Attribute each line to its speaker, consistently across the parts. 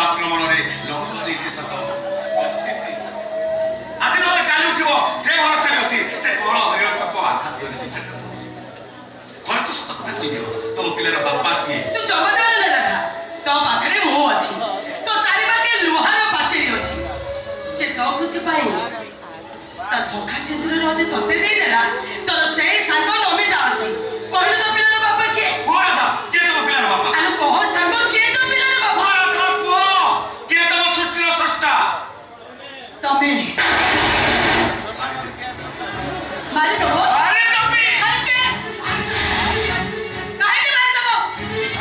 Speaker 1: आक्रमण रे लहर नीचे सत चिति आज न काली उठिबो से भरोसा अछि से कोन हरिण चप आघात दियो विचार कर तो सत कथा कहि दियो तुम पिलेर बापा किए
Speaker 2: तू जमना ले रखा तो पाखरे मो अछि तो चारि बाके लुहार पाचेरी अछि जे तो खुशी पाई ता सखा सिंदूर रदे तते देई देला तोर से संग नमिता अछि कहलु तो पिलेर बापा किए
Speaker 1: कोन था के तो पिलेर बापा
Speaker 2: आलो कह संग के तो पिलेर बापा
Speaker 1: कोन था को के तो सृष्टिर सृष्टा
Speaker 2: तमे मारी दो
Speaker 1: अरे तमे
Speaker 2: अरे के काहे के मारी दो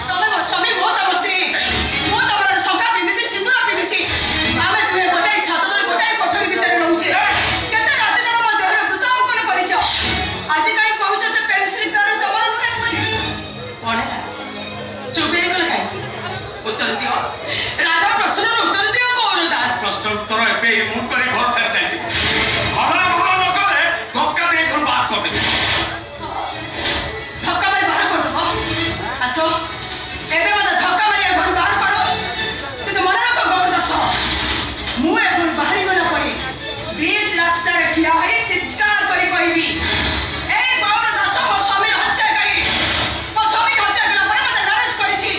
Speaker 2: तमे मो स्वामी मो तम स्त्री मो तमर सखा पिंदिछि सिंदूर पिंदिछि आमे तुहे गोटाई छात तले गोटाई कोठरी भितर रहउछे केते राते तम मो देहर वृत अंकन करिछ आज काई कहउछ से पेंसिल कर तमर नुहे बोली कोन है चुप हे गल काई उत्तर दियो राधा प्रश्न उत्तर दियो कोन दास
Speaker 1: प्रश्न उत्तर एबे मुंह करे घर छाड़ जाइछि हमरा भलो न करे धक्का दे घर बात कर दे
Speaker 2: धक्का मारी बाहर कर दो आसो एबे मत धक्का मारी घर बाहर करो तू तो मन रख गौर दस मु ए घर बाहर गला पड़ी बीच रास्ता रे ठिया होई चित्कार करी कहबी ए गौर दस मो स्वामी हत्या करी मो स्वामी हत्या करा पर मत नाराज करिछि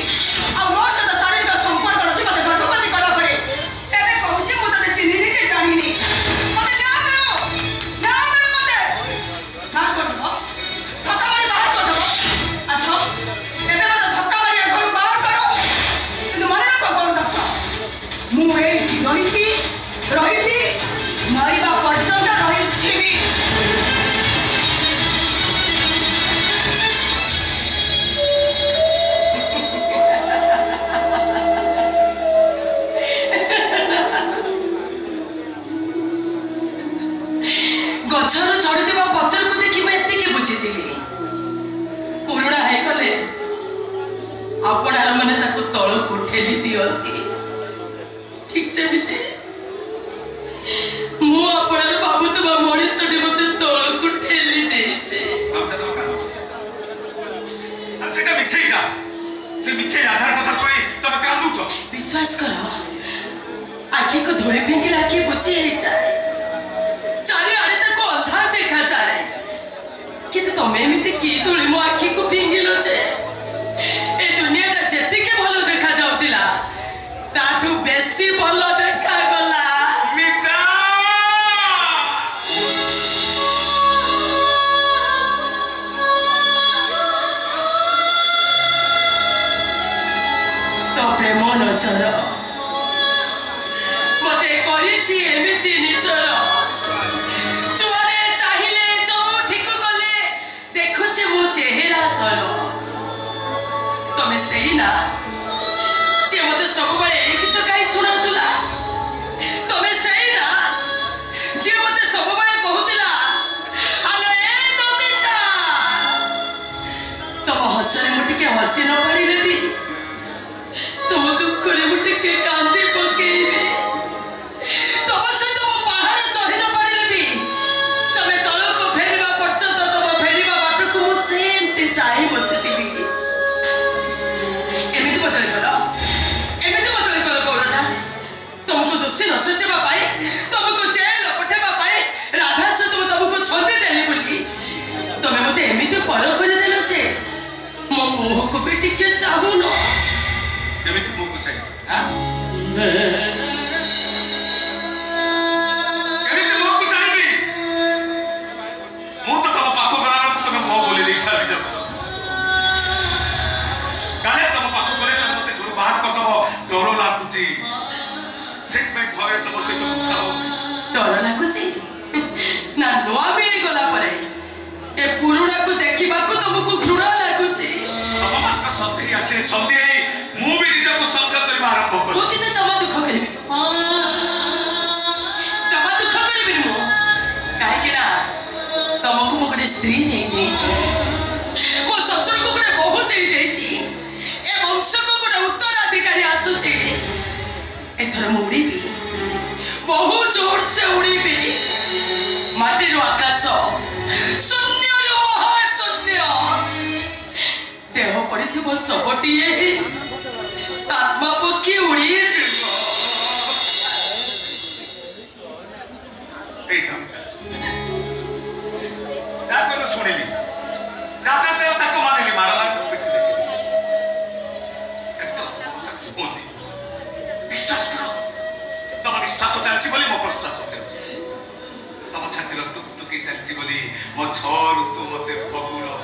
Speaker 2: आ मो सदा शारीरिक संपर्क रखि मत गर्भवती करा करे एबे कहूछि मु तते चिन्हिनी के जानिनी मते ना करो मते ना कर दो धक्का मारी बाहर कर दो आसो एबे मत धक्का मारी घर बाहर करो तू मन रख गौर दस मु एठी रहिबी मरिबा पर्यंत रहिथिबी गछर चढ़ुवा पत्थर को देखि मैं एते के बुझिथिली पुरुणा है गले आपणार माने ताको तळ को ठेली दियंती ठीक जेमिते मु आपणार बाबू तो मनीषटी मते तळ को ठेली देइछे
Speaker 1: अरे सेटा मिछेइटा से मिछे आधार कथा सुनी तब कांदुछ
Speaker 2: विश्वास करो आखी को धोले फेंगिला के बुझी हे जाए चाले आरे तक अंधार देखा जाए किंतु तमे एमिते की धोले मो आखी को फेंगिलो छे ए दुनिया ता जेति के भलो देखा जाउतिला ताठू बेसी भलो देखा गला
Speaker 1: मिता
Speaker 2: तो प्रेम नचर मते करिछि एमिति निचर चोरे चाहिले जो ठीक कले देखुछे मो चेहरा तल तमे सेही ना जे मते सब बळे एक गीत गाई सुनाउतला तमे सेही ना जे मते सब बळे कहउतला आलो ए नमिता तम हसरे मुठी के हसी न पारिले भी तुम दुख रे मुठी के कांदी पकेइबे तुम से तुम पहाड़ चढ़ी न पारिले भी तमे तल को फेरिबा पर्यंत तुम फेरिबा बाट को सेंते चाहि बसितिबी एमिति बतले करो गौरदास तुमको दोषी न सोचबा पाए तुमको जेल पठेबा पाए राधा से तुमको छंदी देली बोली तमे मते एमिति पर कर देलो जे मो मुह को बेटी के चाहू न
Speaker 1: केमिति मुंह को चाहिए हां केमिति मुंह को चाहिए मु तो तम पाखो गला तो तमे मुंह बोली दै छाली दे काहे तम पाखो गले मते गुरु बाहर कर दबो डर लागुची सेट में भय तम सहित कथा हो
Speaker 2: डर लागुची ना नोआ मिली गला परे ए पुरुणा को देखिबा को तुमको घृणा लागुची
Speaker 1: तम मानका सत्य आखे छंदी मु भी निज को संकट करबा आरंभ कर
Speaker 2: मो किते जमा दुख करबी जमा दुख करबी मो काहे कि ना तुमको मो गडे स्त्री दे देछि मो ससुर को गडे बहु दे देछि ए वंश को गडे उत्तराधिकारी आसुची एथर मुड़ी भी बहु जोर से उड़ी भी माटी रो आकाश शून्य रो महाशून्य देह पड़िथिबो सबटिए आत्मा पक्षी उड़ी
Speaker 1: ଶୁଣିଲି ରାତାରାତି ତାକୁ ମାନିଲି ମାଡ଼ ମାରି ପିଠି ଦେଖିଲି ଏମିତି ଅସମ୍ଭବ କଥା କୁହନ୍ତି ବିଶ୍ୱାସ କର ତମ ନିଶ୍ୱାସ ଚାଲିଛି ବୋଲି ମୋ ପ୍ରଶ୍ୱାସ ଚାଲିଛି ତମ ଛାତିର ତୁକତୁକି ଚାଲିଛି ବୋଲି ମୋ 6 ଋତୁ ମତେ ଫଗୁଣ